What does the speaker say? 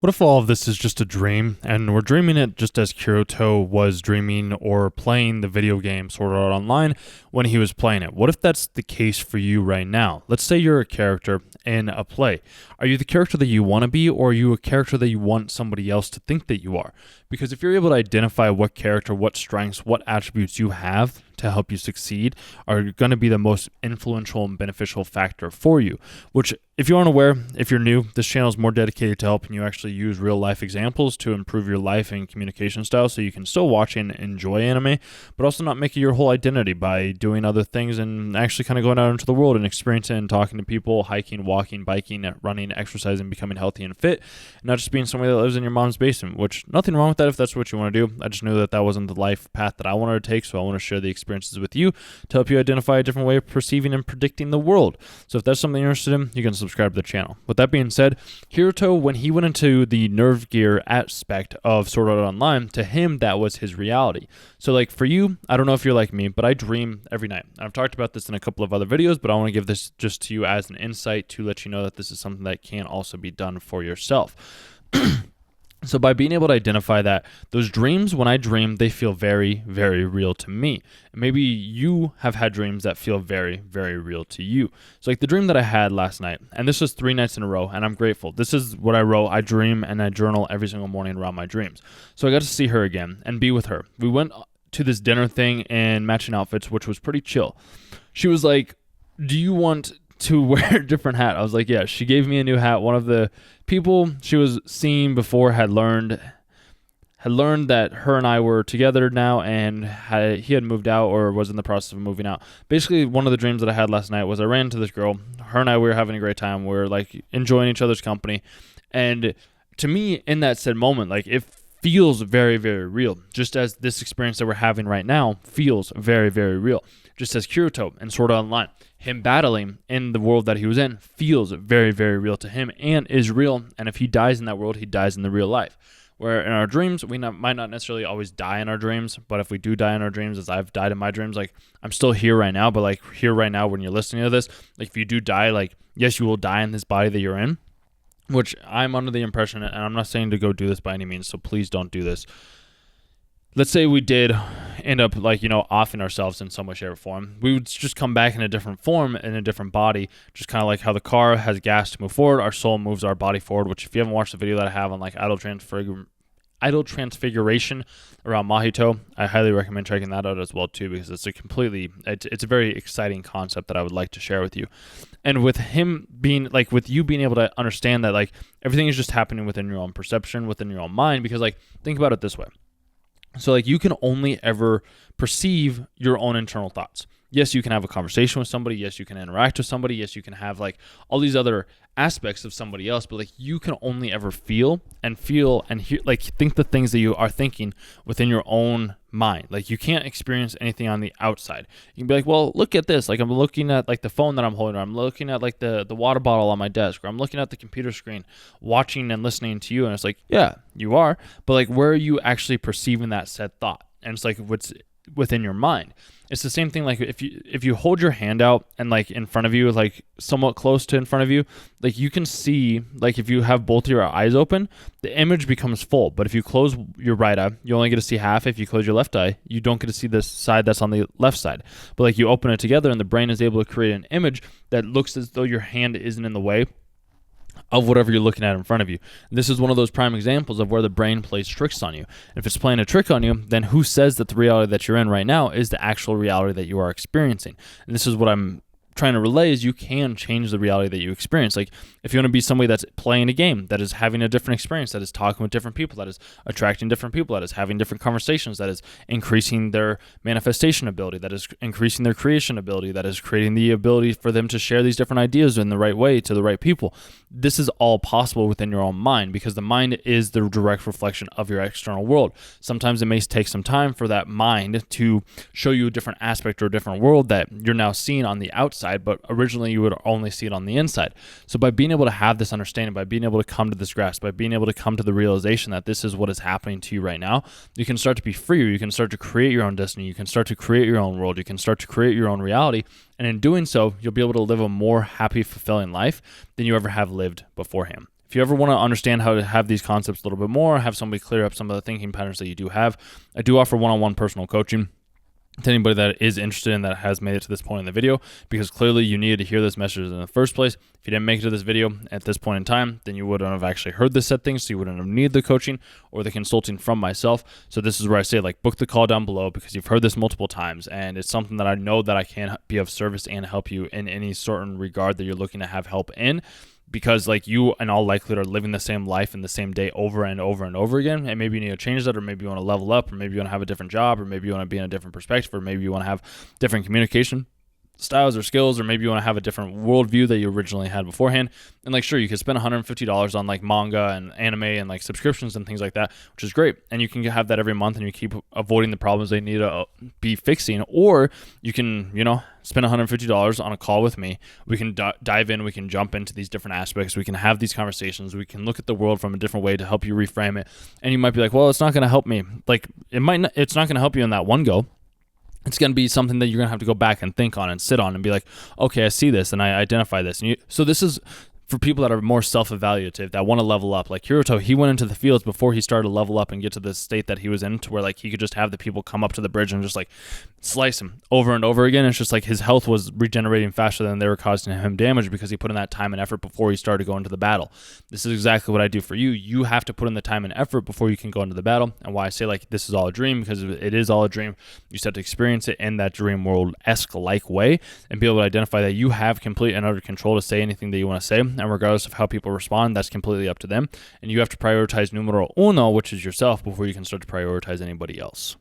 What if all of this is just a dream, and we're dreaming it just as Kirito was dreaming or playing the video game Sword Art Online when he was playing it? What if that's the case for you right now? Let's say you're a character in a play. Are you the character that you want to be, or are you a character that you want somebody else to think that you are? Because if you're able to identify what character, what strengths, what attributes you have to help you succeed are going to be the most influential and beneficial factor for you, which, if you aren't aware, if you're new, this channel is more dedicated to helping you actually use real life examples to improve your life and communication style so you can still watch and enjoy anime, but also not make it your whole identity by doing other things and actually kind of going out into the world and experiencing and talking to people, hiking, walking, biking, running, exercising, becoming healthy and fit, and not just being somebody that lives in your mom's basement, which nothing wrong with that if that's what you want to do. I just knew that that wasn't the life path that I wanted to take, so I want to share the experiences with you to help you identify a different way of perceiving and predicting the world. So if that's something you're interested in, you can subscribe to the channel. With that being said, Kirito, when he went into the nerve gear aspect of Sword Art Online, to him that was his reality. So like for you, I don't know if you're like me, but I dream every night. I've talked about this in a couple of other videos, but I want to give this just to you as an insight to let you know that this is something that can also be done for yourself. So by being able to identify that, those dreams, when I dream, they feel very, very real to me. Maybe you have had dreams that feel very, very real to you. So like the dream that I had last night, and this was 3 nights in a row, and I'm grateful. This is what I wrote. I dream and I journal every single morning around my dreams. So I got to see her again and be with her. We went to this dinner thing in matching outfits, which was pretty chill. She was like, "Do you want to wear a different hat?" I was like, yeah. She gave me a new hat. One of the people she was seeing before had learned that her and I were together now, and he had moved out or was in the process of moving out. Basically, one of the dreams that I had last night was I ran into this girl. Her and I, we were having a great time. We were like enjoying each other's company. And to me, in that said moment, like it feels very, very real. Just as this experience that we're having right now feels very, very real. Just as Kirito in Sword Art Online, him battling in the world that he was in feels very, very real to him and is real. And if he dies in that world, he dies in the real life. Where in our dreams, we might not necessarily always die in our dreams, but if we do die in our dreams, as I've died in my dreams, like I'm still here right now, but like here right now when you're listening to this, like if you do die, like yes, you will die in this body that you're in, which I'm under the impression, and I'm not saying to go do this by any means, so please don't do this. Let's say we did end up offing ourselves in some way, shape, or form. We would just come back in a different form, in a different body, just kind of like how the car has gas to move forward, our soul moves our body forward, which if you haven't watched the video that I have on like idle transfiguration around Mahito, I highly recommend checking that out as well too, because it's a very exciting concept that I would like to share with you. And with him being like, with you being able to understand that like everything is just happening within your own perception, within your own mind, because like think about it this way. So like you can only ever perceive your own internal thoughts. Yes, you can have a conversation with somebody. Yes, you can interact with somebody. Yes, you can have like all these other aspects of somebody else, but like you can only ever feel and hear, like think the things that you are thinking within your own mind. Like you can't experience anything on the outside. You can be like, well, look at this. Like I'm looking at like the phone that I'm holding, or I'm looking at like the water bottle on my desk, or I'm looking at the computer screen, watching and listening to you. And it's like, yeah, you are. But like, where are you actually perceiving that said thought? And it's like what's within your mind. It's the same thing like if you hold your hand out and like in front of you, like somewhat close to in front of you, like you can see, like if you have both your eyes open, the image becomes full. But if you close your right eye, you only get to see half. If you close your left eye, you don't get to see the side that's on the left side. But like you open it together and the brain is able to create an image that looks as though your hand isn't in the way of whatever you're looking at in front of you. And this is one of those prime examples of where the brain plays tricks on you. And if it's playing a trick on you, then who says that the reality that you're in right now is the actual reality that you are experiencing? And this is what I'm trying to relay, is you can change the reality that you experience. Like if you want to be somebody that's playing a game, that is having a different experience, that is talking with different people, that is attracting different people, that is having different conversations, that is increasing their manifestation ability, that is increasing their creation ability, that is creating the ability for them to share these different ideas in the right way to the right people. This is all possible within your own mind, because the mind is the direct reflection of your external world. Sometimes it may take some time for that mind to show you a different aspect or a different world that you're now seeing on the outside, but originally you would only see it on the inside. So by being able to have this understanding, by being able to come to this grasp, by being able to come to the realization that this is what is happening to you right now, you can start to be freer. You can start to create your own destiny. You can start to create your own world. You can start to create your own reality. And in doing so, you'll be able to live a more happy, fulfilling life than you ever have lived beforehand. If you ever want to understand how to have these concepts a little bit more, have somebody clear up some of the thinking patterns that you do have, I do offer one-on-one personal coaching to anybody that is interested and that has made it to this point in the video, because clearly you needed to hear this message in the first place. If you didn't make it to this video at this point in time, then you wouldn't have actually heard this set thing, so you wouldn't have needed the coaching or the consulting from myself. So this is where I say, like, book the call down below, because you've heard this multiple times, and it's something that I know that I can be of service and help you in any certain regard that you're looking to have help in. Because like you in all likelihood are living the same life in the same day over and over and over again, and maybe you need to change that, or maybe you want to level up, or maybe you want to have a different job, or maybe you want to be in a different perspective, or maybe you want to have different communication styles or skills, or maybe you want to have a different worldview that you originally had beforehand. And like, sure, you could spend $150 on like manga and anime and like subscriptions and things like that, which is great, and you can have that every month and you keep avoiding the problems they need to be fixing. Or you can, spend $150 on a call with me. We can dive in, we can jump into these different aspects, we can have these conversations, we can look at the world from a different way to help you reframe it. And you might be like, well, it's not going to help me. Like, it's not going to help you in that one go. It's going to be something that you're going to have to go back and think on and sit on and be like, okay, I see this and I identify this. So this is for people that are more self-evaluative, that want to level up. Like Hiroto, he went into the fields before he started to level up and get to the state that he was in, to where like he could just have the people come up to the bridge and just like slice him over and over again. It's just like his health was regenerating faster than they were causing him damage, because he put in that time and effort before he started going to the battle. This is exactly what I do for you. You have to put in the time and effort before you can go into the battle. And why I say like this is all a dream, because it is all a dream. You just have to experience it in that dream world-esque like way and be able to identify that you have complete and utter control to say anything that you want to say. And regardless of how people respond, that's completely up to them. And you have to prioritize numero uno, which is yourself, before you can start to prioritize anybody else.